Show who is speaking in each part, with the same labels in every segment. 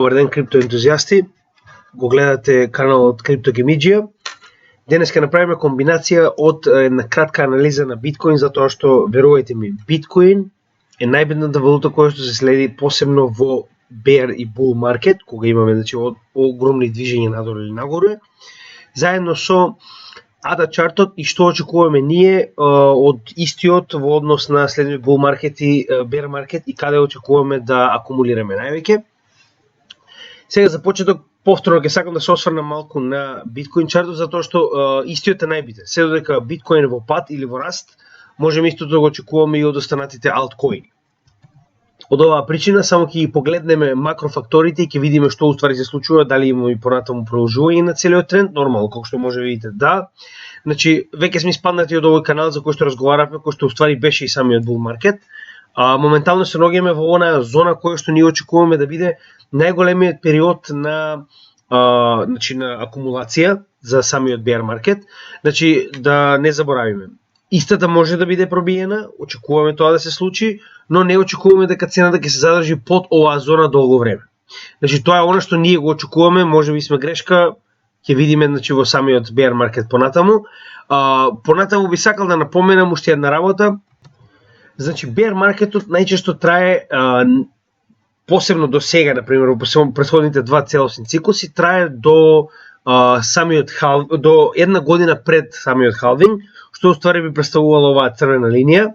Speaker 1: Добар ден, криптоентузијасти. Го гледате каналот Криптогемиџија. Денес ќе направиме комбинација од една кратка анализа на биткоин, затоа што, верувајте ми, биткоин е најбитната валута која што се следи посебно во bear и bull маркет, кога имаме огромни движења надолу или нагоре, заедно со ADA чартот и што очекуваме ние од истиот во однос на следниот bull маркет и bear маркет и каде очекуваме да акумулираме највеќе. Сега за почеток повторно ќе сакам да се осврнам малку на биткоин чартот, затоа што истиот е најбитен. Се додека биткоин е во пат или во раст, можеме истото да го очекуваме и од останатите алткоини. Од оваа причина само ќе ги погледнеме макрофакторите и ќе видиме што уствари се случува, дали имаме и понатаму продолжување на целиот тренд, нормално, како што може да видите, да. Значи, веќе сме испаднати од овој канал за кој што разговаравме, кој што уствари беше и самиот bull маркет. Моментално се наоѓаме во онаа зона која што ние очекуваме да биде најголемиот период на акумулација за самиот bear маркет. Значи, да не заборавиме. Истата може да биде пробиена, очекуваме тоа да се случи, но не очекуваме дека цената ќе се задржи под оваа зона долго време. Значи, тоа е она што ние го очекуваме, може би сме грешка, ќе видиме во самиот bear маркет понатаму. Понатаму би сакал да напоменам уште една работа. Значи, bear маркетот најчесто трае, посебно до сега, например, во претходните два целосни циклуси, трае до до една година пред самиот халвинг, што уствари би представувала оваа црвена линија,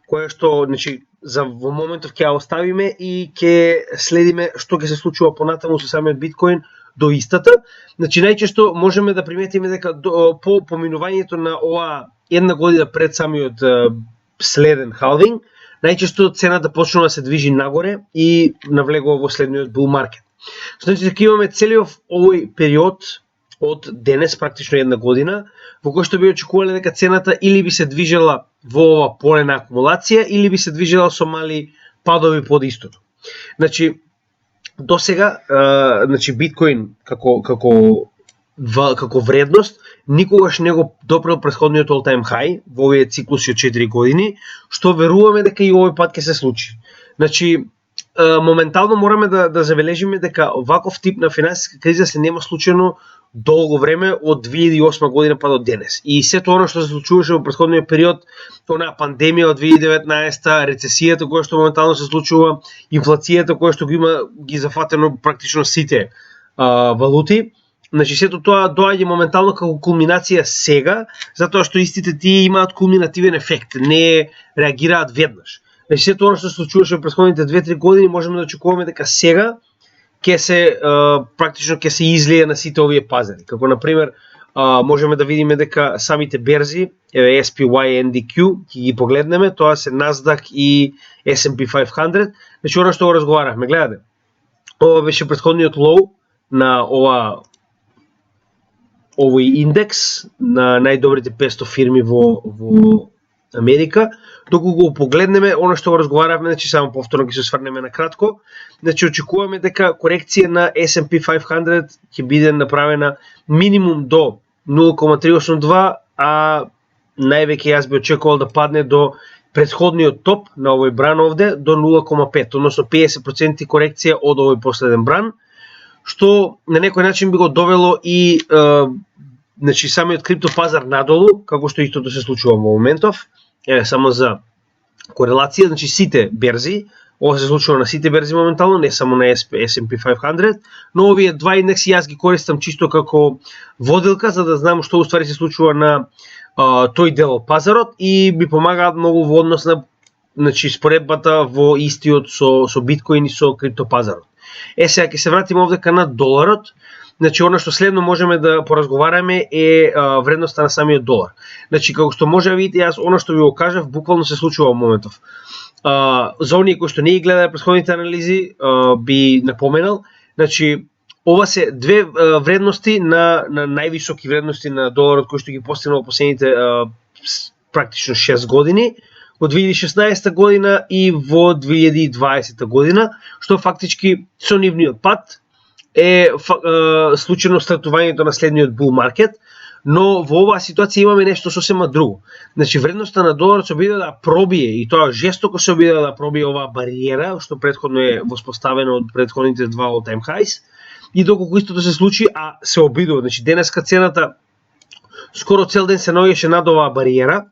Speaker 1: која што, значи, во моментов ќе ја оставиме и ќе следиме што ќе се случува понатаму со самиот биткоин до истата. Значи, најчесто можеме да приметиме дека по поминувањето на оваа една година пред самиот следен халвинг, најчесто цената почнува да се движи нагоре и навлегува во следниот bull маркет. Значи, дека имаме целиот овој период од денес, практично една година, во кој што би очекувале дека цената или би се движела во ова поле на акумулација, или би се движела со мали падови под истото. Значи, до сега, биткоин како вредност никогаш не го допрел претходниот all-time high во овие циклуси од 4 години, што веруваме дека и овој пат ќе се случи. Значи, моментално мораме да забележиме дека ваков тип на финансиска криза се нема случајно долго време од 2008 година па до денес. И сето оно што се случуваше во претходниот период, онаа пандемија од 2019, рецесијата која што моментално се случува, инфлацијата која што ги зафатено практично сите валути. Значи, сето тоа доаѓа моментално како кулминација сега, затоа што истите тие имаат кулминативен ефект, не реагираат веднаш. Значи, сето оно што се случуваше во претходните 2-3 години, можеме да очекуваме дека сега практично ќе се излие на сите овие пазари. Како например, можеме да видиме дека самите берзи, SPY и NDQ, ќе ги погледнеме, тоа се Nasdaq и S&P 500. Значи, оно што го разговаравме, гледате. Ова беше претходниот лоу на овој индекс на најдобрите 500 фирми во Америка. Доколку го погледнеме, оно што го разговаравме, значи само повторно ќе се осврнеме на кратко, значи очекуваме дека корекција на S&P 500 ќе биде направена минимум до 0,382, а највеќе јас би очекувал да падне до претходниот топ на овој бран овде до 0,5, односно 50% корекција од овој последен бран, што на некој начин би го довело и значи самиот крипто пазар надолу, како што истото се случува во моментов. Само за корелација, значи сите берзи, ова се случува на сите берзи моментално, не само на S&P 500, но овие два индекси јас ги користам чисто како водилка, за да знам што уствари се случува на тој дел од пазарот и ми помагаат многу во однос на, значи, споредбата во истиот со биткоин и со крипто пазарот. Сега ќе се вратиме овдека на доларот. Значи, оно што следно можеме да поразговараме е вредноста на самиот долар. Значи, како што може да видите, јас оно што ви го кажав, буквално се случува во моментов. За оние кои што не ги гледаат претходните анализи, би напоменал, значи, ова се две вредности на највисоки вредности на доларот кои што ги постигнал во последните практично 6 години, во 2016 година и во 2020 година, што фактички со нивниот пат е случено стартувањето на следниот bull маркет. но во оваа ситуација имаме нешто сосема друго. Значи вредноста на доларот се обидува да пробие и тоа жестоко се обидува да пробие оваа бариера што претходно е воспоставена од претходните два all time highs и доколку истото се случи, а се обидува, значи денеска цената скоро цел ден се наоѓаше над оваа бариера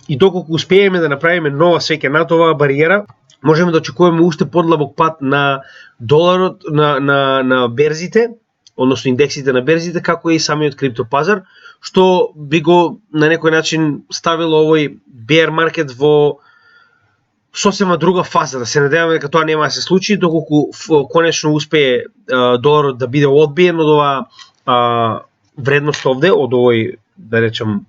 Speaker 1: и доколку успееме да направиме нова свеќе над оваа бариера, можеме да очекуваме уште подлабок пат на доларот на берзите, односно индексите на берзите, како и самиот криптопазар, што би го на некој начин ставило овој bear market во сосема друга фаза. Да се надеваме дека тоа нема да се случи, доколку конечно успее доларот да биде одбиен од оваа вредност овде, од овој, да речем,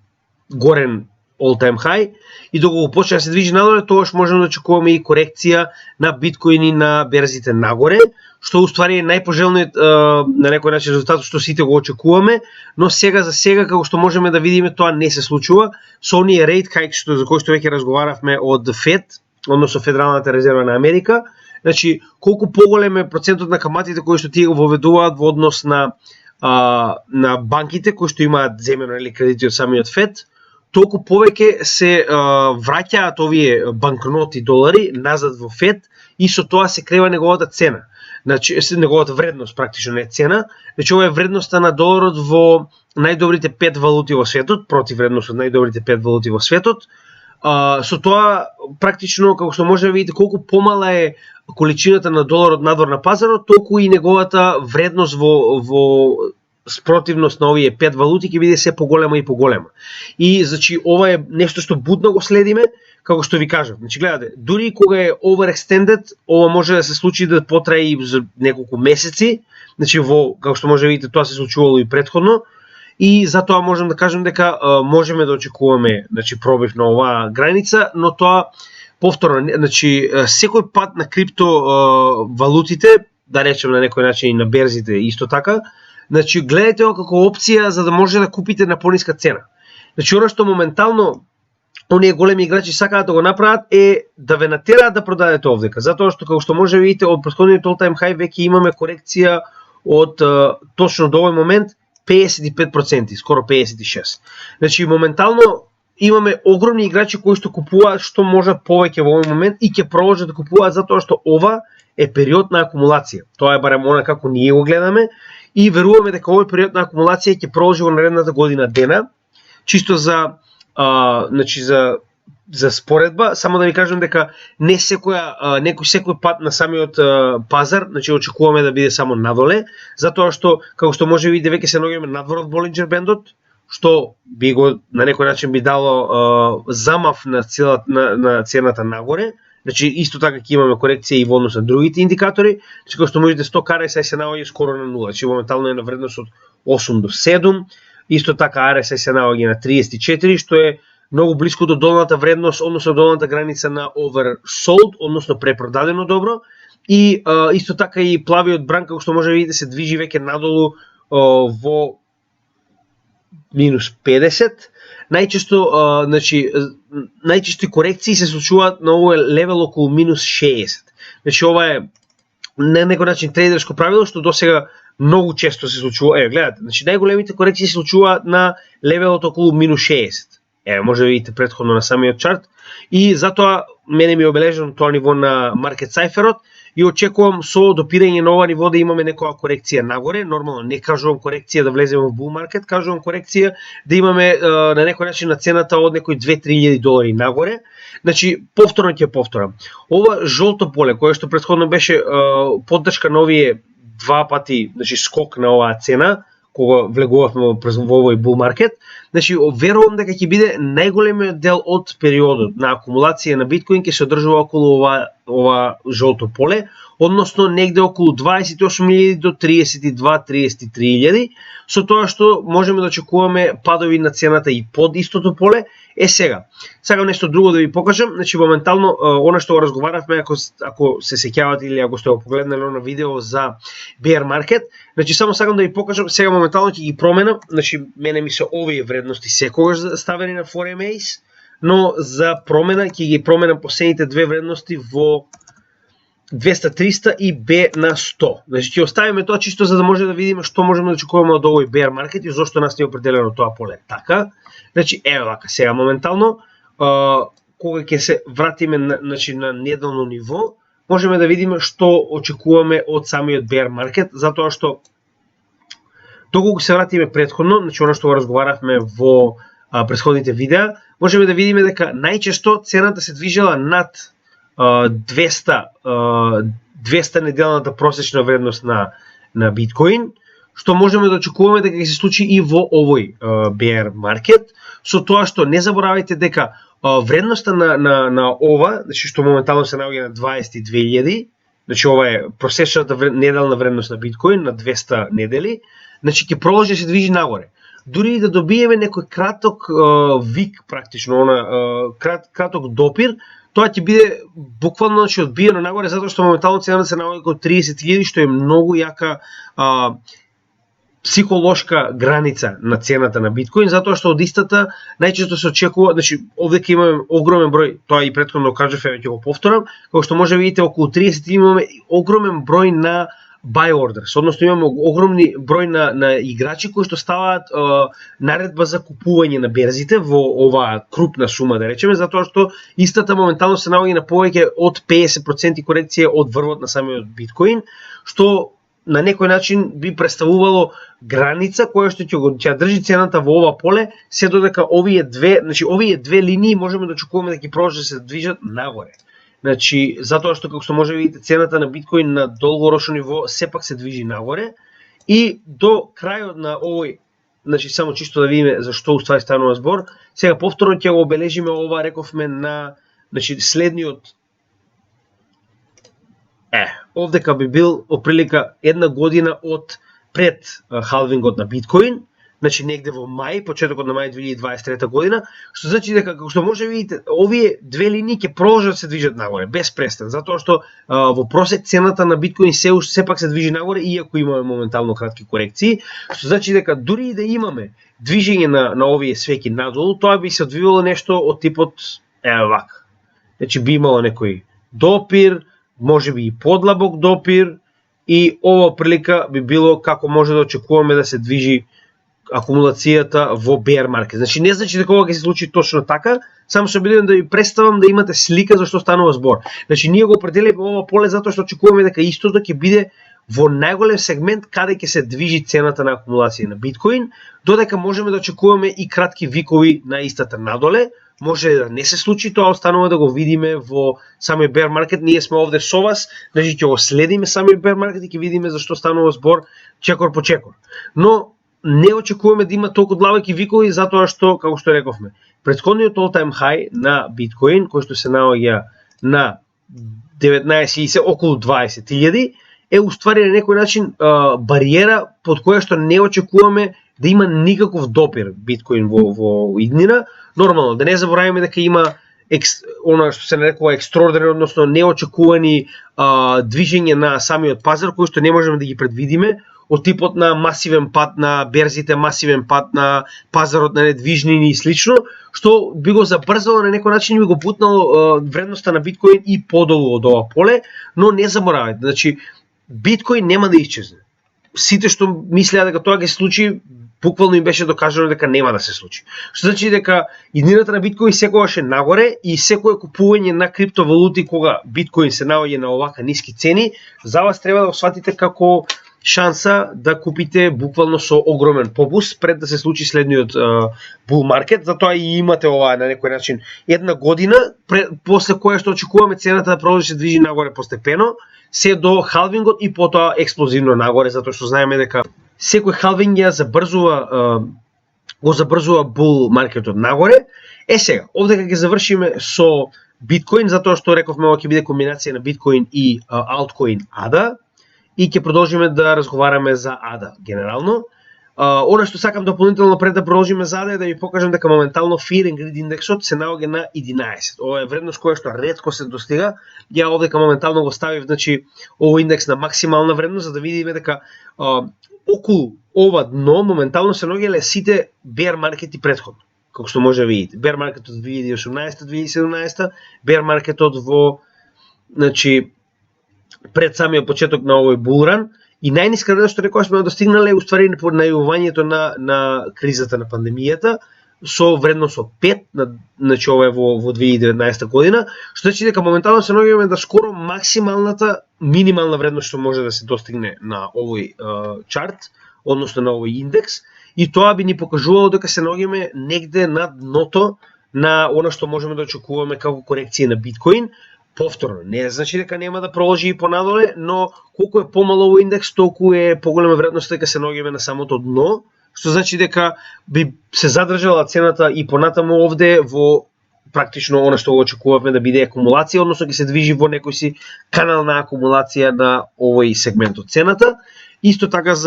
Speaker 1: горен all-time high, и доколку почне да се движи надоле, тогаш можеме да очекуваме и корекција на биткоини на берзите нагоре, што уствари е најпожелниот на некој начин резултат што сите го очекуваме, но сега за сега како што можеме да видиме тоа не се случува со оние rate hikes за кои што веќе разговаравме од Fed, односно Федералната резерва на Америка. Значи колку поголем е процентот на каматите кои што тие го воведуваат во однос на банките кои што имаат земено или кредити од самиот Fed, толку повеќе се враќаат овие банкноти долари назад во Fed и со тоа се крива неговата цена. Значи неговата вредност практично не е цена. Значи ова е вредноста на доларот во најдобрите 5 валути во светот, против вредност од најдобрите 5 валути во светот. Со тоа практично како што може да видите колку помала е количината на доларот надвор на пазарот, толку и неговата вредност во спротивност на овие 5 валути ќе биде се поголема и поголема. И значи ова е нешто што будно го следиме, како што ви кажав. Значи гледате, дури кога е overextended, ова може да се случи да потрае и за неколку месеци. Значи како што може да видите, тоа се случувало и претходно. И затоа можам да кажем дека можеме да очекуваме, значи, пробив на оваа граница, но тоа повторно, значи секој пат на криптовалутите, да речем на некој начин и на берзите исто така, значи гледајте го како опција за да може да купите на пониска цена. Значи она што моментално оние големи играчи сакаат да го направат е да ве натераат да продадете овдека, затоа што како што може да видите од претходниот all-time high веќе имаме корекција од точно до овој момент 55%, скоро 56%. Значи моментално имаме огромни играчи кои што купуваат што можат повеќе во овој момент и ќе продолжат да купуваат затоа што ова е период на акумулација. Тоа е барем она како ние го гледаме и веруваме дека овој период на акумулација ќе продолжи во наредната година дена. Чисто значи за споредба, само да ви кажам дека не секој пат на самиот пазар, значи очекуваме да биде само надоле, затоа што како што може да видите веќе се наоѓаме надвор од Болинџер бендот, што би го на некој начин би дало замав на цената нагоре. Значи исто така ќе имаме корекција и во однос на другите индикатори, значи како што можете 100 RSI се наоѓа скоро на 0, значи моментално е на вредност од 8 до 7, исто така RSI се наоѓа на 34, што е многу блиску до долната вредност, односно долната граница на oversold, односно препродадено добро, и исто така и плавиот бран, како што може да видите, се движи веќе надолу во минус 50. Најчесто корекции се случуваат на овој левел околу минус 60. Значи ова е на некој начин трейдерско правило што досега многу често се случува. Гледате, значи најголемите корекции се случуваат на левелот околу минус 60. Може да видите претходно на самиот чарт и затоа мене ми е обележено тоа ниво на Market Cypherот и очекувам со допирање на ова ниво да имаме некоја корекција нагоре. Нормално не кажувам корекција да влеземе во bull market, кажувам корекција да имаме на некој начин на цената од некои $2-3,000 нагоре. Значи повторно ќе повторам. Ова жолто поле кое што претходно беше поддршка на овие два пати, значи скок на оваа цена кога влегувавме во овој bull market, значи верувам дека ќе биде најголемиот дел од периодот на акумулација на биткоин ќе се одржува околу ова жолто поле, односно негде околу 28.000 до 32-33.000, со тоа што можеме да очекуваме падови на цената и под истото поле. Сега, сакам нешто друго да ви покажам, значи моментално она што го разговаравме, ако се сеќавате или ако сте го погледнали на видео за bear market, значи само сакам да ви покажам, сега моментално ќе ги променам, значи мене ми се овие вредности секогаш ставени на 4MAs, но за промена ќе ги променам последните две вредности во 200-300 и B на 100. Значи ќе оставиме тоа чисто за да може да видиме што можеме да очекуваме од овој bear market и зошто нас не е определено тоа поле. Така, значи еве вака сега моментално кога ќе се вратиме на неделно ниво, можеме да видиме што очекуваме од самиот bear market, затоа што доколку се вратиме претходно, значи она што го разговаравме во претходните видеа, можеме да видиме дека најчесто цената се движела над 200 неделната просечна вредност на биткоин, што можеме да очекуваме дека ќе се случи и во овој bear market, со тоа што не заборавајте дека вредноста на ова, значи што моментално се наоѓа на 22.000, значи ова е просечната неделна вредност на биткоин на 200 недели, значи ќе продолжи да се движи нагоре. Дури и да добиеме некој краток вик, практично, краток допир, тоа ќе биде буквално одбиено нагоре, затоа што моментално цената се наоѓа околу 30.000, што е многу јака психолошка граница на цената на биткоин, затоа што од истата најчесто се очекува, значи овде ќе имаме огромен број, тоа и претходно кажав, еве ќе го повторам, како што може да видите околу 30 имаме огромен број на buy orders, односно имаме огромни број на играчи кои што ставаат наредба за купување на берзите во оваа крупна сума, да речеме, затоа што истата моментално се наоѓа на повеќе од 50% корекција од врвот на самиот биткоин, што на некој начин би представувало граница која што ќе држи цената во ова поле, се додека овие две линии можеме да очекуваме да ќе продолжат да се движат нагоре. Значи, затоа што како што може да видите цената на биткоин на долгорочно ниво сепак се движи нагоре и до крајот на овој, значи само чисто да видиме за што уствари станува збор, сега повторно ќе го обележиме ова, рековме на, значи следниот овдека би бил оприлика една година од пред халвингот на биткоин, значи негде во мај, почетокот на мај 2023 година, што значи дека како што може да видите, овие две линии ќе продолжат да се движат нагоре без престан, затоа што во просек цената на биткоин сепак се движи нагоре иако имаме моментално кратки корекции, што значи дека дури и да имаме движење на овие свеки надолу, тоа би се одвивало нешто од типот вака. Значи би имало некој допир, можеби и подлабок допир и ова прилика би било како може да очекуваме да се движи акумулацијата во bear market. Значи не значи дека ова ќе се случи точно така, само се обидувам да ви представам да имате слика за што станува збор. Значи ние го определиме ова поле затоа што очекуваме дека истото ќе биде во најголем сегмент каде ќе се движи цената на акумулација на биткоин, додека можеме да очекуваме и кратки викови на истата надоле. Може да не се случи, тоа останува да го видиме во самиот bear market. Ние сме овде со вас, значи ќе го следиме самиот bear market и ќе видиме за што станува збор чекор по чекор. Но не очекуваме да има толку длабоки викови затоа што, како што рековме, претходниот all-time high на биткоин, кој што се наоѓа на 19 околу 20.000, е уствари на некој начин бариера под која што не очекуваме да има никаков допир биткоин во иднина. Нормално, да не забораваме дека има она што се нарекува екстраординарни, односно неочекувани движење на самиот пазар, кои што не можеме да ги предвидиме, од типот на масивен пат на берзите, масивен пат на пазарот на недвижнини и слично, што би го забрзало на некој начин и би го путнало вредноста на биткоин и подолу од ова поле, но не заборавајте, значи биткоин нема да исчезне. Сите што мислеа дека тоа ќе се случи, буквално им беше докажано дека нема да се случи. Што значи дека иднината на биткоин секогаш е нагоре и секое купување на криптовалути кога биткоин се наоѓа на овака ниски цени, за вас треба да го сватите како шанса да купите буквално со огромен попуст пред да се случи следниот bull market, затоа и имате ова на некој начин една година после која што очекуваме цената да продолжи се движи нагоре постепено, се до халвингот и потоа експлозивно нагоре, затоа што знаеме дека секој халвинг го забрзува bull маркетот нагоре. Сега, овде ќе завршиме со биткоин, затоа што рековме ова ќе биде комбинација на биткоин и алткоин ADA и ќе продолжиме да разговараме за ADA генерално. Она што сакам дополнително пред да продолжиме за ADA е да ви покажам дека моментално Fear and Greed индексот се наоѓа на 11. Ова е вредност која што ретко се достига. Ја овдека моментално го ставив, значи, овој индекс на максимална вредност за да видиме дека околу ова дно моментално се наоѓале сите bear маркети претходно. Како што може да видите, bear маркетот 2018-2017, bear маркетот во, значи, пред самиот почеток на овој булран, и најниска вредност што некогаш сме достигнале уствари по најавувањето на кризата на пандемијата со вредност од 5, значи ова е во 2019 година, што значи дека моментално се наоѓаме да скоро максималната минимална вредност што може да се достигне на овој чарт, односно на овој индекс, и тоа би ни покажувало дека се наоѓаме негде на дното на она што можеме да очекуваме како корекција на биткоин. Повторно, не значи дека нема да проложи и понадоле, но колку е помало овој индекс, толку е поголема вредност дека се наоѓаме на самото дно, што значи дека би се задржала цената и понатаму овде во практично она што го очекувавме да биде акумулација, односно ќе се движи во некој си канал на акумулација на овој сегмент од цената. Исто така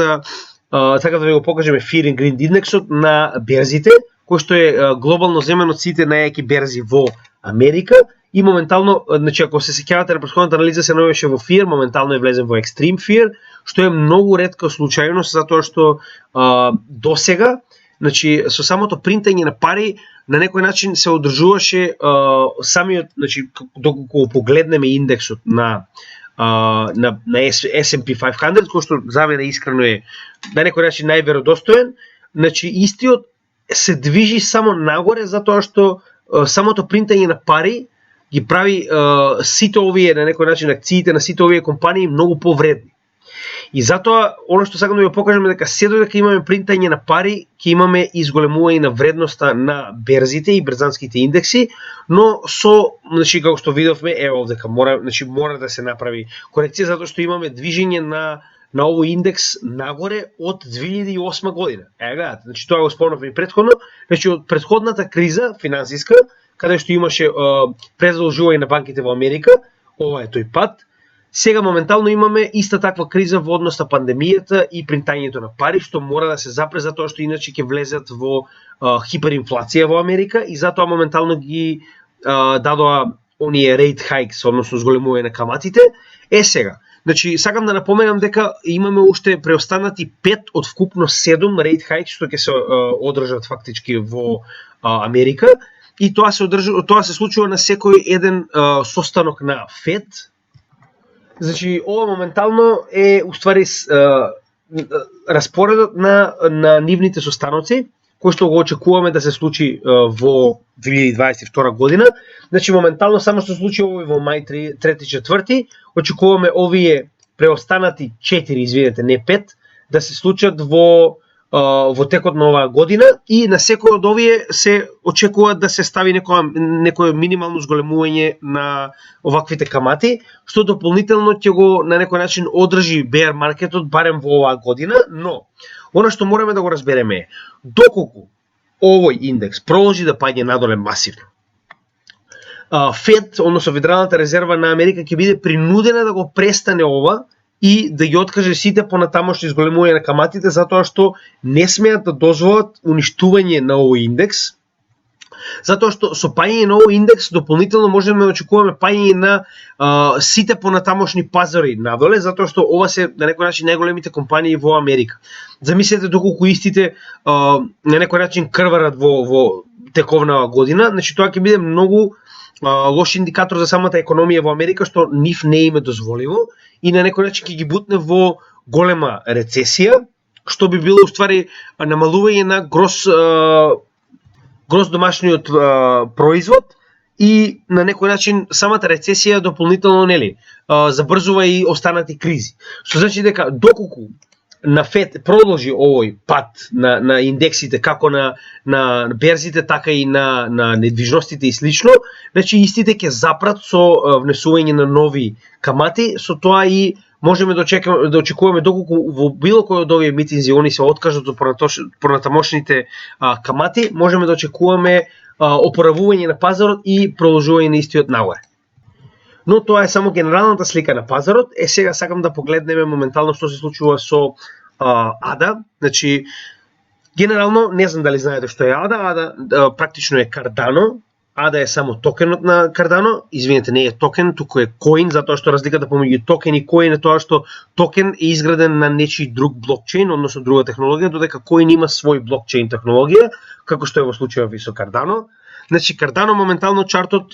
Speaker 1: така да ви го покажеме Fear and Greed индексот на берзите, кој што е глобално земен од сите најаки берзи во Америка. И моментално, значи ако се сеќавате на претходната анализа, се наоѓаше во Fear, моментално е влезен во Extreme Fear, што е многу ретка случајност, затоа што досега, значи со самото принтање на пари на некој начин се одржуваше самиот, значи доколку погледнеме индексот на S&P 500, кој што за мене искрено е на некој начин најверодостоен, значи истиот се движи само нагоре затоа што самото принтање на пари ги прави сите овие на некој начин акциите на сите овие компании многу повредни. И затоа она што сакам да ви покажам е дека се додека имаме принтање на пари, ќе имаме изголемување на вредноста на берзите и берзанските индекси, но значи како што видовме, овдека мора да се направи корекција затоа што имаме движење на овој индекс нагоре од 2008 година. Значи тоа го спомнавме и претходно, значи од претходната криза финансиска, каде што имаше презадолжување на банките во Америка, ова е тој пат. Сега моментално имаме иста таква криза во однос на пандемијата и принтањето на пари, што мора да се запре затоа што иначе ќе влезат во хиперинфлација во Америка и затоа моментално ги дадоа оние rate hikes, односно зголемување на каматите. Сега, значи сакам да напоменам дека имаме уште преостанати 5 од вкупно 7 rate hikes што ќе се одржат фактички во Америка. И тоа се случува на секој еден состанок на Фед. Значи, ова моментално е уствари распоредот на нивните состаноци, кој што го очекуваме да се случи во 2022 година. Значи, моментално само што се случи овој во мај 3-4, очекуваме овие преостанати 4, извинете, не 5, да се случат во текот на оваа година и на секој од овие се очекува да се стави некое минимално зголемување на оваквите камати, што дополнително ќе го на некој начин одржи bear маркетот барем во оваа година, но она што мораме да го разбереме е доколку овој индекс продолжи да паѓа надоле масивно, Фед, односно Федералната резерва на Америка ќе биде принудена да го престане ова и да ги откаже сите понатамошни зголемување на каматите затоа што не смеат да дозволат уништување на овој индекс. Затоа што со паѓање на овој индекс дополнително можеме да очекуваме паѓање на сите понатамошни пазари надоле, затоа што ова се на некој начин најголемите компании во Америка. Замислете доколку истите на некој начин крварат во тековна година, значи тоа ќе биде многу лош индикатор за самата економија во Америка, што нив не им е дозволиво и на некој начин ќе ги бутне во голема рецесија, што би било уствари намалување на грос домашниот производ и на некој начин самата рецесија дополнително забрзува и останати кризи. Што значи дека доколку на Фед продолжи овој пат на индексите, како на берзите, така и на недвижностите и слично, значи истите ќе запрат со внесување на нови камати, со тоа и можеме да очекуваме доколку во било кој од овие митинзи они се откажат од понатамошните камати, можеме да очекуваме опоравување на пазарот и продолжување на истиот нагоре. Но тоа е само генералната слика на пазарот. Сега сакам да погледнеме моментално што се случува со ADA. Значи, генерално, не знам дали знаете што е ADA. ADA практично е Cardano. ADA е само токенот на Cardano. Извинете, не е токен, туку е коин, затоа што разликата помеѓу токен и коин е тоа што токен е изграден на нечи друг блокчейн, односно друга технологија, додека коин има свој блокчейн технологија, како што е во случајот со Cardano. Значи, Cardano моментално чартот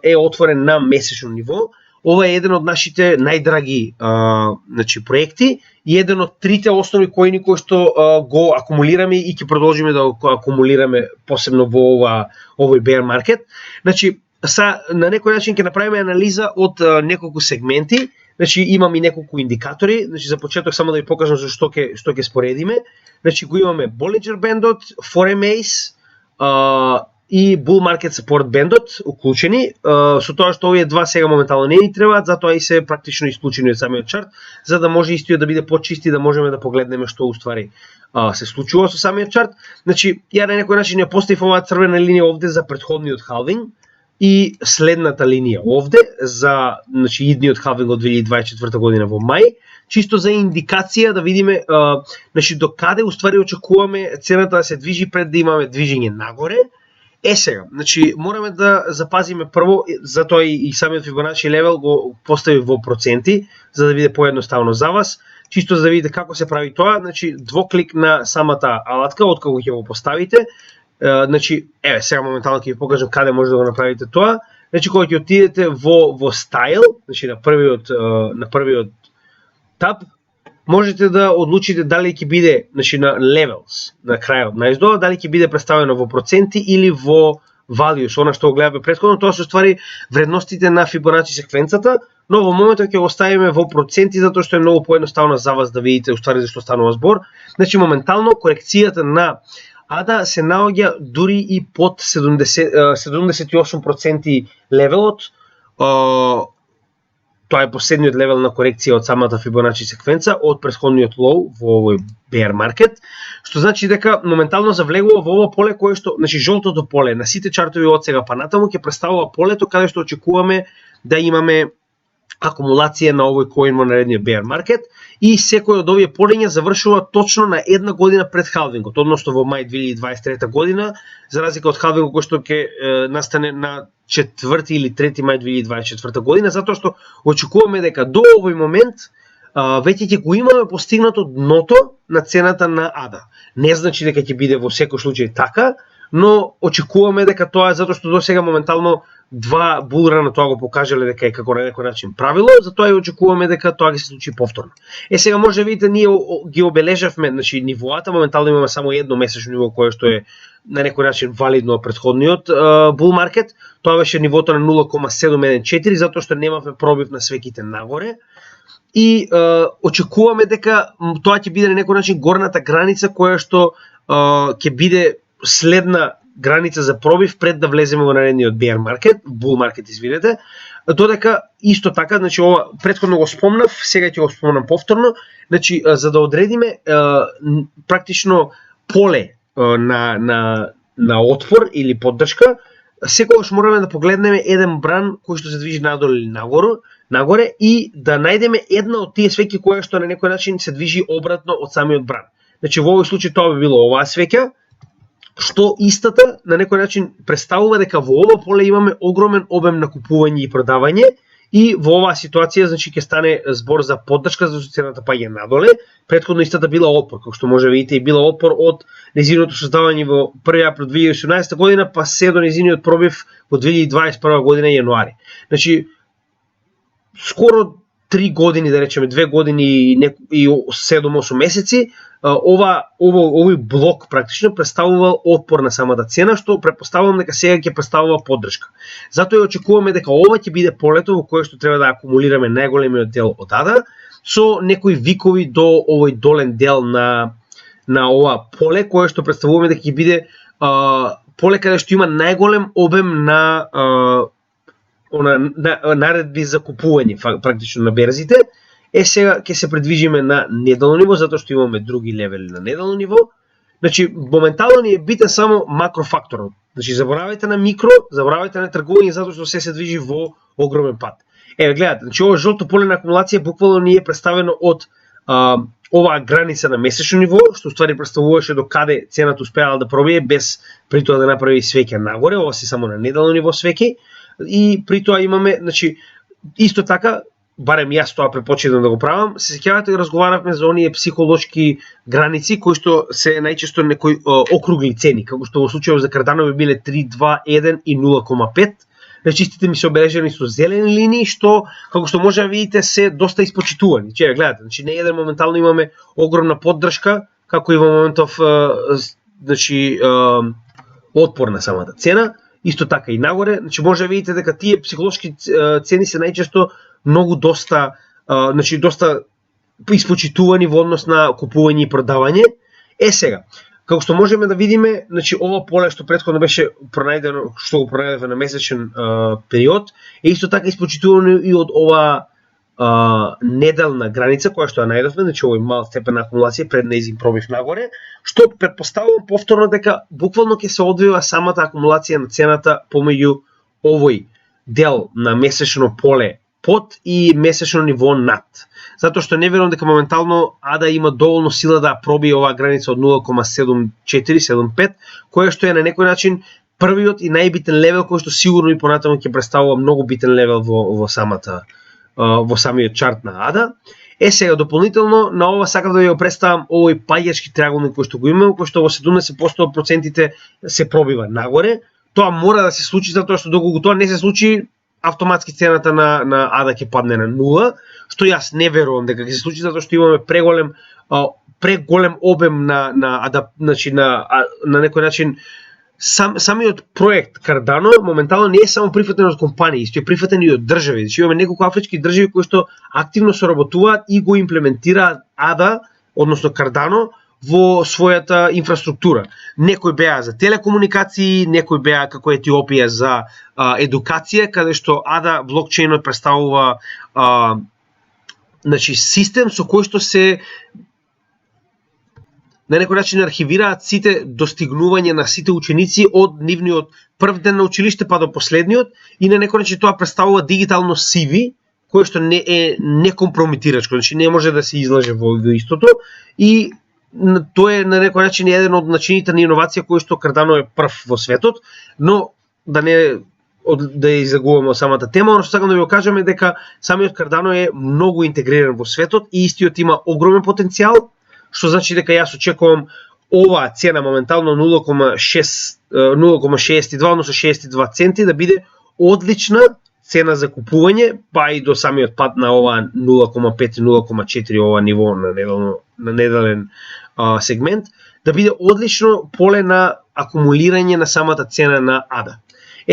Speaker 1: е отворен на месечно ниво, ова е еден од нашите најдраги проекти и еден од трите основни коини кои што го акумулираме и ќе продолжиме да го акумулираме посебно во овој bear market. Значи, на некој начин ќе направиме анализа од неколку сегменти. Значи, имам и неколку индикатори. Значи, за почеток само да ви покажам за што ќе споредиме. Значи, го имаме Bollinger Bandот, Foreign и Bull Market Support Bandот уклучени, со тоа што овие два сега моментално не ни требаат, затоа и се практично исклучени од самиот чарт, за да може истиот да биде почист и да можеме да погледнеме што уствари се случува со самиот чарт. Значи, ја на некој начин ја поставив оваа црвена линија овде за претходниот халвинг и следната линија овде за идниот халвинг од 2024 година во мај, чисто за индикација да видиме до каде уствари очекуваме цената да се движи пред да имаме движење нагоре. Сега, мораме да запазиме прво, затоа и самиот Fibonacci левел го постави во проценти, за да биде поедноставно за вас, чисто за да видите како се прави тоа. Двоклик на самата алатка, откако ќе го поставите. Сега моментално ќе ви покажам каде може да го направите тоа. Кога ќе отидете во Style, на првиот таб, можете да одлучите дали ќе биде на levels, на крајот на издоа, дали ќе биде представено во проценти или во values, она што го гледаме претходно. Тоа се ствари вредностите на Fibonacci секвенцата, но во моментот ќе го ставиме во проценти, затоа што е многу поедноставно за вас да видите уствари за што станува збор. Моментално корекцијата на ADA се наоѓа дури и под 78% левелот. Тоа е последниот левел на корекција од самата Fibonacci секвенца од претходниот лоу во овој bear market, што значи дека моментално завлегува во ова поле кое што, жолтото поле на сите чартови од сега па натаму ќе представува полето каде што очекуваме да имаме акумулација на овој коин во наредниот bear market и секој од овие полења завршува точно на една година пред халвингот, односно во мај 2023 година, за разлика од халвингот кој што ќе настане на 4 или 3 мај 2024 година, затоа што очекуваме дека до овој момент веќе ќе го имаме постигнато дното на цената на ADA. Не значи дека ќе биде во секој случај така, но очекуваме дека тоа е затоа што до сега моментално два булрана тоа го покажале дека е како на некој начин правило, затоа и очекуваме дека тоа ќе се случи повторно. Сега може да видите, ние ги обележавме нивоата, моментално имаме само едно месечно ниво кое што е на некој начин валидно од претходниот bull market. Тоа беше нивото на 0,714, затоа што немавме пробив на свеките нагоре. И очекуваме дека тоа ќе биде на некој начин горната граница која што ќе биде следна граница за пробив пред да влеземе во наредниот bear market, bull market, извинете. Додека исто така, ова претходно го спомнав, сега ќе го спомнам повторно, за да одредиме практично поле на отпор или поддршка, секогаш мораме да погледнеме еден бран кој што се движи надолу или нагоре и да најдеме една од тие свеќи која што на некој начин се движи обратно од самиот бран. Во овој случај тоа би било оваа свеќа, што истата на некој начин представува дека во ова поле имаме огромен обем на купување и продавање и во оваа ситуација ќе стане збор за поддршка за цената паѓа надоле. Претходно истата била отпор, како што може видите, и била отпор од незиното создавање во 1 април 2018 година па се до незиниот пробив во 2021 година јануари. Скоро 3 години, да речеме 2 години и 7-8 месеци, овој блок практично представувал отпор на самата цена, што претпоставувам дека сега ќе представува поддршка. Затоа и очекуваме дека ова ќе биде полето во кое што треба да акумулираме најголемиот дел од ADA, со некои викови до овој долен дел на ова поле, кое што представуваме дека ќе биде поле каде што има најголем обем на наредби за купување практично на берзите. Сега ќе се предвижиме на неделно ниво, затоа што имаме други левели на неделно ниво. Моментално ни е битен само макрофакторот. Заборавајте на микро, заборавајте на тргување, затоа што се движи во огромен пат. Гледате, ова жолто поле на акумулација буквално ни е представено од оваа граница на месечно ниво, што ствари представуваше до каде цената успеала да пробие без при тоа да направи свеќа нагоре. Ова се само на неделно ниво свеќи. И при тоа имаме, исто така, барем јас тоа препочитам да го правам, се сеќавате да разговаравме за оние психолошки граници кои што се најчесто некои округли цени, како што во случајот за Cardano би биле 3, 2, 1 и 0,5. значи истите ми се обележени со зелени линии, што како што може да видите се доста испочитувани. Че гледате, значи не еден моментално имаме огромна поддршка, како и во моментов значи отпор на самата цена, исто така и нагоре, значи може да видите дека тие психолошки цени се најчесто многу доста значи доста испочитувани во однос на купување и продавање. Сега, како што можеме да видиме, значи ова поле што претходно беше пронајдено, што го пронајдевме на месечен период, е исто така испочитувано и од ова неделна граница која што ја најдовме, значи овој мал степен на акумулација пред нејзин пробив нагоре, што претпоставувам повторно дека буквално ќе се одвива самата акумулација на цената помеѓу овој дел на месечно поле под и месечно ниво над. Затоа што не верувам дека моментално ADA има доволно сила да пробие оваа граница од 0,7475, која што е на некој начин првиот и најбитен левел кој што сигурно и понатаму ќе представува многу битен левел во самиот чарт на ADA. Сега дополнително на ова сакам да ви го представам овој паѓачки триаголник кој што го имаме, кој што во 70% процентите се пробива нагоре. Тоа мора да се случи затоа што доколку тоа не се случи, автоматски цената на ADA ќе падне на 0, што јас не верувам дека ќе се случи затоа што имаме преголем обем значи на некој начин самиот проект Cardano моментално не е само прифатен од компании, исто е прифатен и од држави. Значи имаме неколку афрички држави кои што активно соработуваат и го имплементираат ADA, односно Cardano во својата инфраструктура. Некои беа за телекомуникации, некои беа како Етиопија за едукација, каде што ADA блокчейнот представува значи систем со кој што се на некој начин архивираат сите достигнувања на сите ученици од нивниот прв ден на училиште па до последниот и на некој начин тоа представува дигитално CV кое што не е некомпромитирачко, значи не може да се излаже во истото и тоа е на некој начин еден од начините на иновација кој што Cardano е прв во светот, но да не да излагуваме самата тема, но што сакам да ви го кажам е дека самиот Cardano е многу интегриран во светот и истиот има огромен потенцијал, што значи дека јас очекувам оваа цена моментално 0,62, односно 62 центи да биде одлична цена за купување, па и до самиот пат на ова 0,5 и 0,4 ова ниво на неделен сегмент, да биде одлично поле на акумулирање на самата цена на ADA.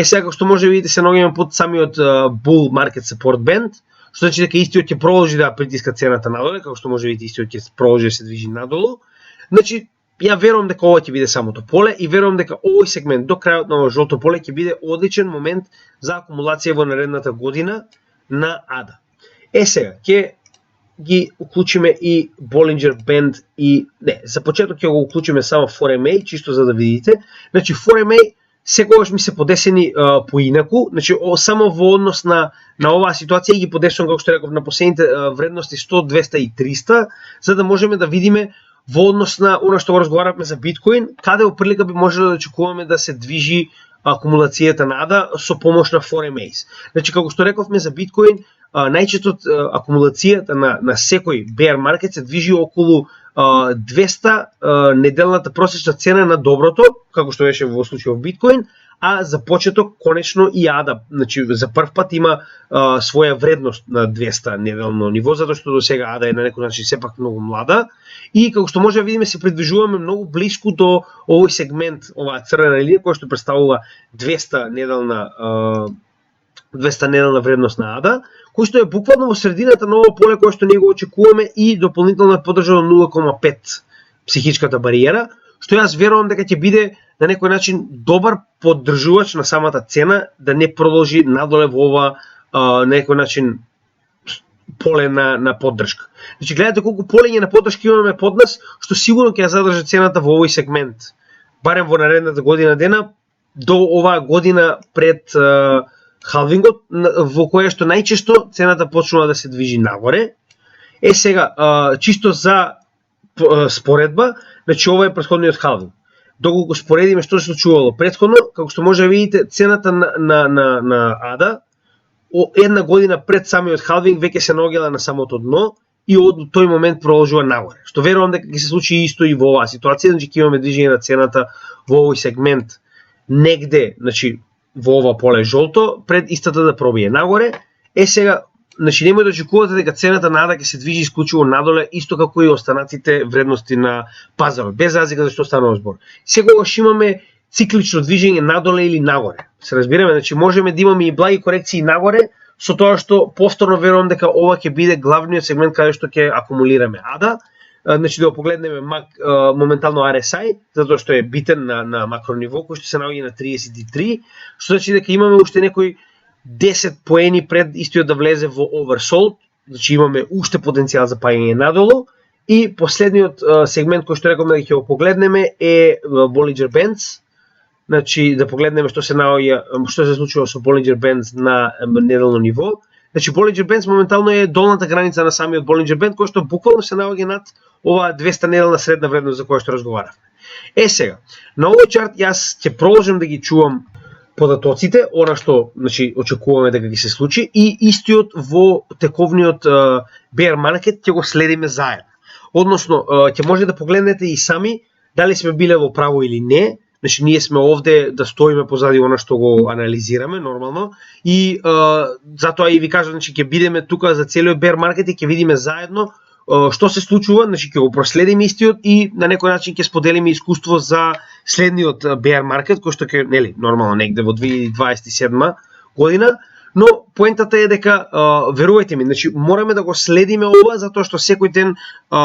Speaker 1: Сега како што може да видите се наоѓаме под самиот Bull Market Support Band, што значи дека истиот ќе продолжи да притиска цената надоле, како што може да видите истиот ќе продолжи да се движи надолу. Значи ја верувам дека ова ќе биде самото поле и верувам дека овој сегмент до крајот на овој жолто поле ќе биде одличен момент за акумулација во наредната година на ADA. Сега ќе ги уклучиме и Bollinger Band и за почеток ќе го уклучиме само 4MA, чисто за да видите. Значи 4MA секогаш ми се подесени поинаку, значи само во однос на оваа ситуација ги подесувам како што реков на последните вредности 100, 200 и 300, за да можеме да видиме во однос на она што го разговаравме за биткоин, каде оприлика би можело да очекуваме да се движи акумулацијата на ADA со помош на 4MAs. Значи како што рековме за биткоин, најчесто акумулацијата на секој bear market се движи околу 200 неделната просечна цена на доброто, како што беше во случај во биткоин, а за почеток конечно и ADA, значи за прв пат има своја вредност на 200 неделно ниво, затоа што до сега ADA е на некој начин сепак многу млада и како што може да видиме се придвижуваме многу блиску до овој сегмент, оваа црвена линија која што представува 200 неделна вредност на ADA, кој што е буквално во средината на ово поле кое што ние го очекуваме и дополнително е подржано 0,5 психичката бариера, што јас верувам дека ќе биде на некој начин добар поддржувач на самата цена да не продолжи надоле во ова на некој начин поле на поддршка. Значи гледате колку полење на поддршка имаме под нас, што сигурно ќе ја задржи цената во овој сегмент, барем во наредната година дена до оваа година пред халвингот, во која што најчесто цената почнува да се движи нагоре. Сега, чисто за споредба, значи ова е претходниот халвинг. Доколку споредиме што се случувало претходно, како што може да видите, цената на ADA една година пред самиот халвинг веќе се наоѓала на самото дно и од тој момент продолжува нагоре. Што верувам дека ќе се случи исто и во оваа ситуација, значи ќе имаме движење на цената во овој сегмент негде, значи во ова поле жолто пред истата да пробие нагоре. Сега, значи немој да очекувате дека цената на ADA ќе се движи исклучиво надоле, исто како и останатите вредности на пазарот, без разлика за што станува збор. Секогаш имаме циклично движење надоле или нагоре. Се разбираме, значи можеме да имаме и благи корекции нагоре, со тоа што повторно верувам дека ова ќе биде главниот сегмент каде што ќе акумулираме ADA. Значи да го погледнеме моментално RSI, затоа што е битен на макро ниво, кој што се наоѓа на 33, што значи дека имаме уште некои 10 поени пред истиот да влезе во oversold, значи имаме уште потенцијал за паѓање надолу. И последниот сегмент кој што рекоме дека ќе го погледнеме е Bollinger Bands. Значи да погледнеме што се случува со Bollinger Bands на неделно ниво. Значи Bollinger Bands моментално е долната граница на самиот Bollinger Band, кој што буквално се наоѓа над оваа 200 неделна средна вредност за која што разговаравме. Сега, на овој чарт јас ќе продолжам да ги чувам податоците, она што значи очекуваме дека ќе се случи, и истиот во тековниот bear market ќе го следиме заедно. Односно, ќе може да погледнете и сами дали сме биле во право или не. Значи ние сме овде да стоиме позади она што го анализираме нормално и затоа и ви кажам, значи ќе бидеме тука за целиот bear market и ќе видиме заедно што се случува, значи ќе го проследиме истиот и на некој начин ќе споделиме искуство за следниот bear market кој што ќе нормално негде во 2027 година. Но поентата е дека верувајте ми, значи мораме да го следиме ова затоа што секој ден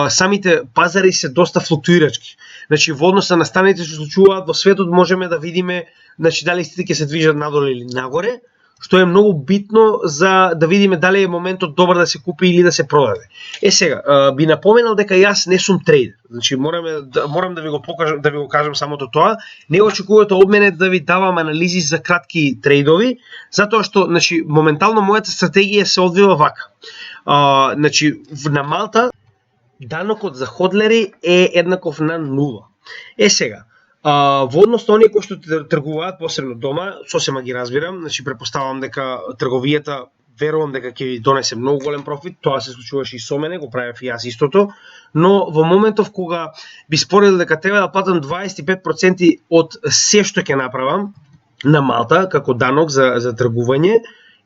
Speaker 1: самите пазари се доста флуктуирачки. Значи во однос на станите што случуваат во светот можеме да видиме значи дали истите ќе се движат надоле или нагоре, што е многу битно за да видиме дали е моментот добар да се купи или да се продаде. Сега, би напоменал дека јас не сум трейдер. Значи морам да ви го покажам, да ви го кажам самото тоа. Не очекувате од мене да ви давам анализи за кратки трейдови, затоа што значи моментално мојата стратегија се одвива вака. Значи на Малта данокот за ходлери е еднаков на 0. Сега, во однос на оние кои што тргуваат посебно дома, сосема ги разбирам, значи претпоставувам дека трговијата верувам дека ќе ви донесе многу голем профит, тоа се случуваше и со мене, го правев и јас истото, но во моментов кога би спорил дека треба да платам 25% од се што ќе направам на Малта како данок за тргување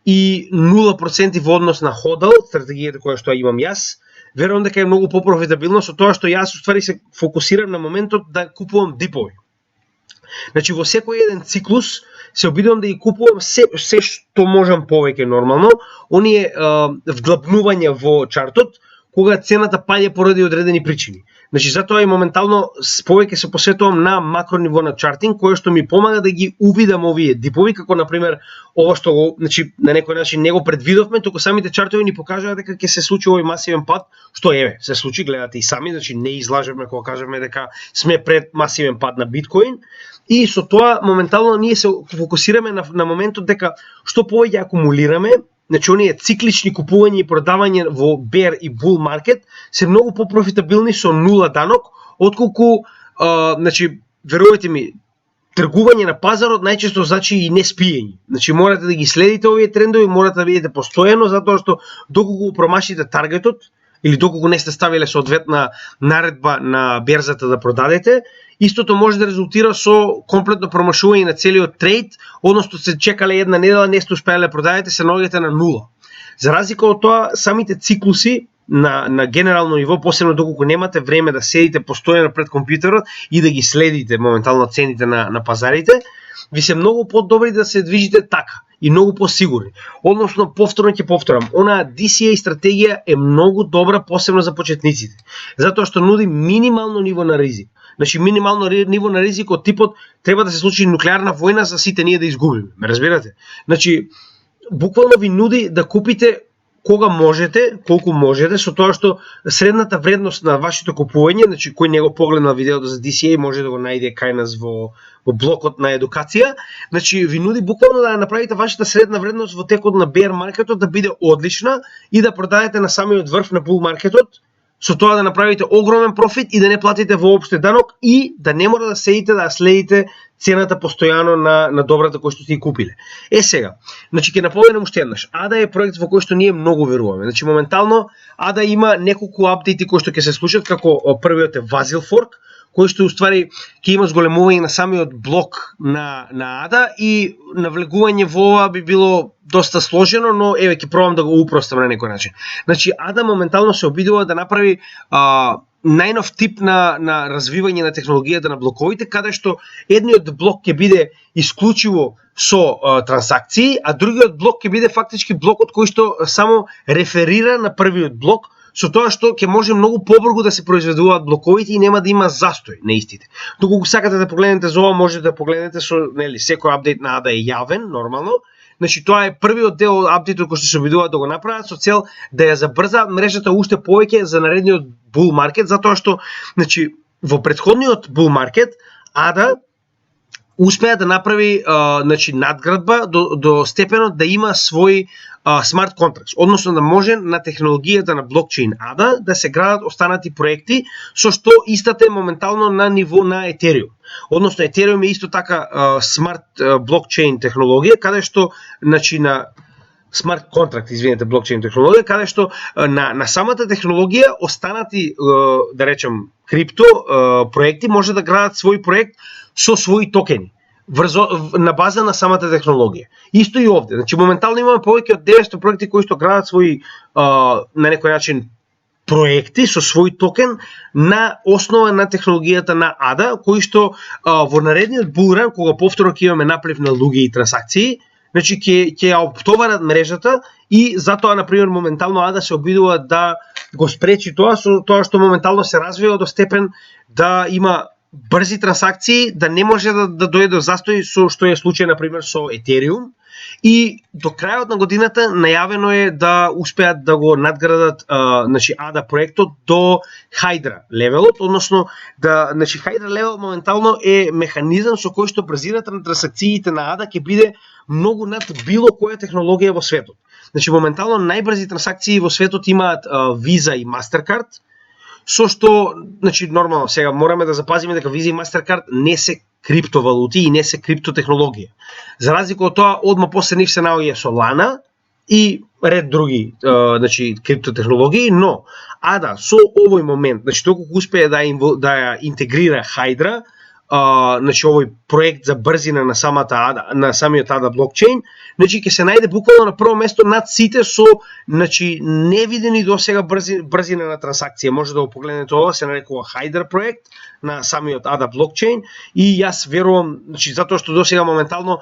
Speaker 1: и 0% во однос на ходал, стратегијата која што имам јас, верувам дека е многу попрофитабилно со тоа што јас уствари се фокусирам на моментот да купувам дипови. Значи во секој еден циклус се обидувам да ги купувам се што можам повеќе нормално, оние вглабнувања во чартот кога цената паѓа поради одредени причини. Значи затоа и моментално повеќе се посветувам на макро ниво на чартинг, кое што ми помага да ги увидам овие дипови, како на пример ова што го, значи на некој начин не го предвидовме, туку самите чартови ни покажаа дека ќе се случи овој масивен пад, што се случи, гледате и сами, значи не излажеме кога кажеме дека сме пред масивен пад на биткоин. И со тоа моментално ние се фокусираме на моментот дека што повеќе акумулираме, значи оние циклични купување и продавање во bear и bull market се многу попрофитабилни со 0 данок, отколку значи верувајте ми, тргување на пазарот најчесто значи и не спиење. Значи морате да ги следите овие трендови, морате да видите постојано, затоа што доколку промашите таргетот или доколку не сте ставиле соодветна наредба на берзата да продадете, истото може да резултира со комплетно промашување на целиот трейд, односно се чекале една недела, не сте успеале да продадете, се наоѓате на 0. За разлика од тоа, самите циклуси на генерално ниво, посебно доколку немате време да седите постојано пред компјутерот и да ги следите моментално цените на пазарите, ви се многу подобри да се движите така и многу посигурни. Односно, повторно ќе повторам, онаа DCA стратегија е многу добра, посебно за почетниците, затоа што нуди минимално ниво на ризик. Значи минимално ниво на ризик од типот треба да се случи нуклеарна војна за сите ние да изгубиме. Ме разбирате? Значи буквално ви нуди да купите кога можете, колку можете, со тоа што средната вредност на вашето купување, значи кој не го погледнал видеото за DCA може да го најде кај нас во блокот на едукација, значи ви нуди буквално да направите вашата средна вредност во текот на bear маркетот да биде одлична и да продадете на самиот врв на bull маркетот, со тоа да направите огромен профит и да не платите воопште данок и да не мора да седите да следите цената постојано на добрата кој што сте купиле. Сега, значи ќе напоменам уште еднаш, ADA е проект во кој што ние многу веруваме. Значи моментално ADA има неколку апдејти кои што ќе се случат, како првиот е Vasil Fork, кој што уствари ќе има зголемување на самиот блок на ADA и навлегување во ова би било доста сложено, но еве ќе пробам да го упростам на некој начин. Значи ADA моментално се обидува да направи најнов тип на развивање на технологијата на блоковите, каде што едниот блок ќе биде исклучиво со трансакции, а другиот блок ќе биде фактички блокот кој што само реферира на првиот блок, со тоа што ќе може многу побрзо да се произведуваат блоковите и нема да има застој на истите. Доколку сакате да погледнете за ова, можете да погледнете со секој апдейт на ADA е јавен нормално. Значи тоа е првиот дел од апдейтот кој што се обидуваат да го направат со цел да ја забрза мрежата уште повеќе за наредниот bull market, затоа што значи во претходниот bull market ADA успеа да направи значи надградба до степенот да има свој смарт контракт, односно да може на технологијата на блокчейн ADA да се градат останати проекти со што истата е моментално на ниво на Ethereum. Односно Ethereum е исто така смарт блокчейн технологија, каде што значи на смарт контракт, извинете, блокчейн технологија, каде што на самата технологија останати да речем крипто проекти може да градат свој проект со своји токени на база на самата технологија. Исто и овде. Значи моментално имаме повеќе од 900 проекти кои што градат своји на некој начин проекти со свој токен на основа на технологијата на ADA, кои што во наредниот булран, кога повторно ќе имаме наплив на луѓе и трансакции, значи ќе ја оптоварат мрежата и затоа на пример моментално ADA се обидува да го спречи тоа со тоа што моментално се развива до степен да има брзи трансакции, да не може да дојде до застој со што е случај на пример со Ethereum, и до крајот на годината најавено е да успеат да го надградат значи ADA проектот до Hydra левелот, односно да значи Hydra левел моментално е механизам со кој што брзината на трансакциите на ADA ќе биде многу над било која технологија во светот. Значи моментално најбрзи трансакции во светот имаат Visa и Mastercard, со што, значи, нормално, сега мораме да запазиме дека Visa и Mastercard не се криптовалути и не се криптотехнологија. За разлика од тоа, одма после нив се наоѓа Solana и ред други, значи, криптотехнологии, но ADA со овој момент, значи, доколку успее да ја интегрира Hydra, значи овој проект за брзина на самата ADA, на самиот ADA блокчейн, значи ќе се најде буквално на прво место над сите со значи невидени досега брзина на трансакција. Може да го погледнете ова, се нарекува Hydra проект на самиот ADA блокчейн и јас верувам, значи затоа што досега моментално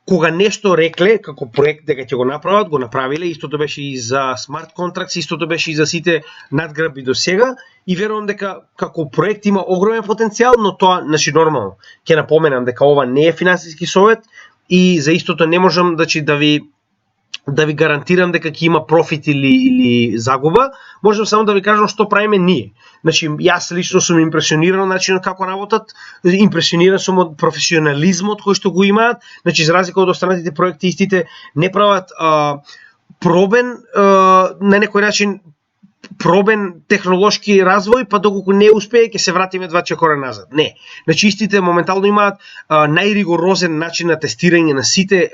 Speaker 1: кога нешто рекле како проект дека ќе го направат, го направиле, истото беше и за смарт контракт, истото беше и за сите надграби до сега и верувам дека како проект има огромен потенцијал, но тоа значи нормално. Ќе напоменам дека ова не е финансиски совет и за истото не можам значи да ви гарантирам дека ќе има профит или загуба, можам само да ви кажам што правиме ние. Значи, јас лично сум импресиониран начинот како работат, импресиониран сум од професионализмот кој што го имаат, значи за разлика од останатите проекти истите не прават пробен на некој начин пробен технолошки развој, па доколку не успее ќе се вратиме 2 чекора назад. Не. Значи истите моментално имаат најригорозен начин на тестирање на сите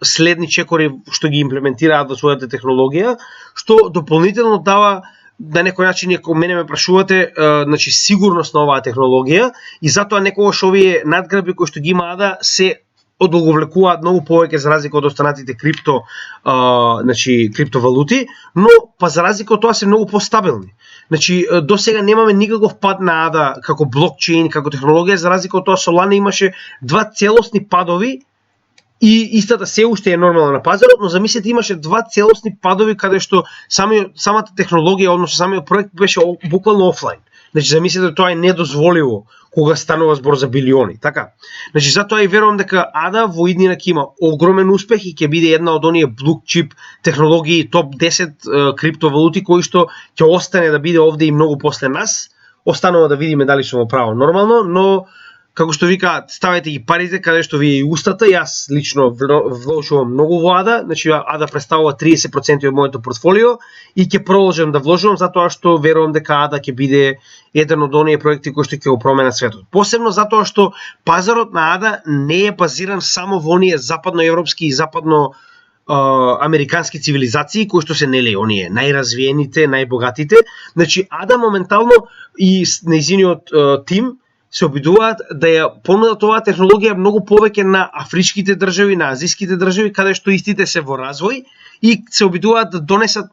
Speaker 1: следни чекори што ги имплементираат во својата технологија, што дополнително дава на некој начин, ако мене ме прашувате, значи сигурност на оваа технологија и затоа некогаш овие надграби кои што ги има ADA се одолговлекуваат многу повеќе за разлика од останатите значи криптовалути, но па за разлика од тоа се многу постабилни. Значи до сега немаме никаков пад на ADA како блокчейн, како технологија, за разлика од тоа Solana имаше 2 целосни падови и истата се уште е нормална на пазарот, но замислете имаше 2 целосни падови каде што самата технологија, односно самиот проект беше буквално офлайн. Значи замислете тоа е недозволиво кога станува збор за билиони, така? Значи затоа и верувам дека ADA во иднина ќе има огромен успех и ќе биде една од оние blue chip технологии, топ 10 криптовалути кои што ќе остане да биде овде и многу после нас. Останува да видиме дали сум право нормално, но како што викаат, ставете ги парите каде што ви е и устата. Јас лично вложувам многу во ADA, значи ADA представува 30% од моето портфолио и ќе продолжам да вложувам затоа што верувам дека ADA ќе биде еден од оние проекти кои што ќе го променат светот. Посебно затоа што пазарот на ADA не е базиран само во оние западноевропски и западно американски цивилизации кои што се нели оние најразвиените, најбогатите. Значи ADA моментално и нејзиниот тим се обидуваат да ја понудат оваа технологија многу повеќе на афричките држави, на азијските држави, каде што истите се во развој и се обидуваат да донесат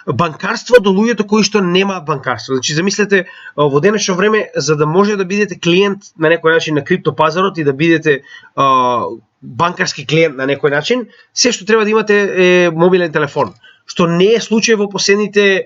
Speaker 1: банкарство до луѓето кои што немаат банкарство. Значи замислете во денешно време за да може да бидете клиент на некој начин на криптопазарот и да бидете банкарски клиент на некој начин, се што треба да имате е мобилен телефон, што не е случај во последните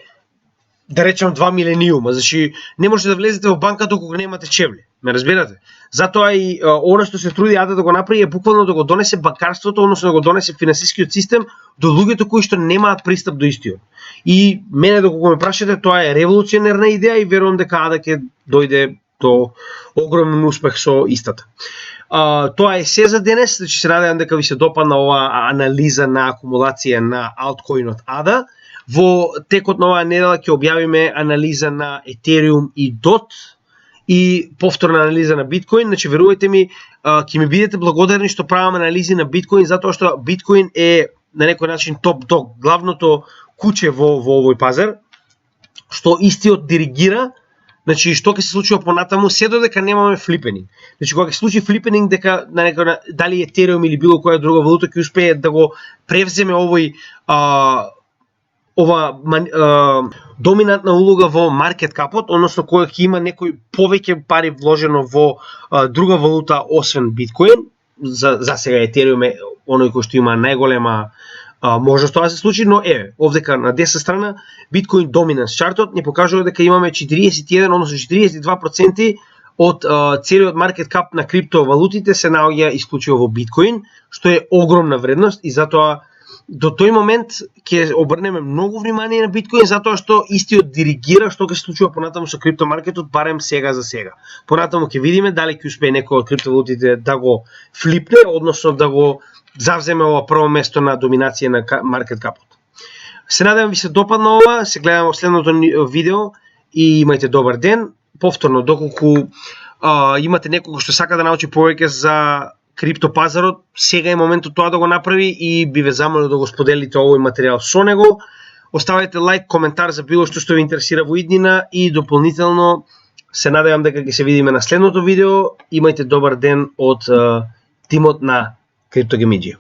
Speaker 1: да речем 2 милениума, значи не можете да влезете во банката кога немате чевли. Ме разбирате? Затоа и она што се труди Ада да го направи е буквално да го донесе банкарството, односно да го донесе финансискиот систем до луѓето кои што немаат пристап до истиот. И мене доколку ме прашате, тоа е револуционерна идеја и верувам дека Ада ќе дојде до огромен успех со истата. Тоа е се за денес, значи се надевам дека ви се допадна оваа анализа на акумулација на алткоинот Ада. Во текот на оваа недела ќе објавиме анализа на Ethereum и DOT и повторна анализа на биткоин. Значи верувајте ми, ќе ми бидете благодарни што правам анализи на биткоин, затоа што биткоин е на некој начин топ дог, главното куче во овој пазар, што истиот диригира. Значи што ќе се случува понатаму се додека немаме флипенинг. Значи кога ќе се случи флипенинг дека на некој дали Ethereum или било која друга валута ќе успее да го превземе овој доминантна улога во маркет капот, односно која ќе има некој повеќе пари вложено во друга валута освен биткоин. За сега Ethereum е оној кој што има најголема можност тоа се случи, но овдека на десна страна биткоин доминанс чартот ни покажува дека имаме 41, односно 42% од целиот маркет кап на криптовалутите се наоѓа исклучиво во биткоин, што е огромна вредност и затоа до тој момент ќе обрнеме многу внимание на биткоин затоа што истиот диригира што ќе се случува понатаму со криптомаркетот, барем сега за сега. Понатаму ќе видиме дали ќе успее некој од криптовалутите да го флипне, односно да го завземе ова прво место на доминација на маркет капот. Се надевам ви се допадна ова, се гледаме во следното видео и имајте добар ден. Повторно, доколку имате некој што сака да научи повеќе за криптопазарот, сега е моментот тоа да го направи и би ве замолил да го споделите овој материјал со него. Оставете лайк, коментар за било што ви интересира во иднина и дополнително се надевам дека ќе се видиме на следното видео. Имајте добар ден од тимот на CryptoGameDG.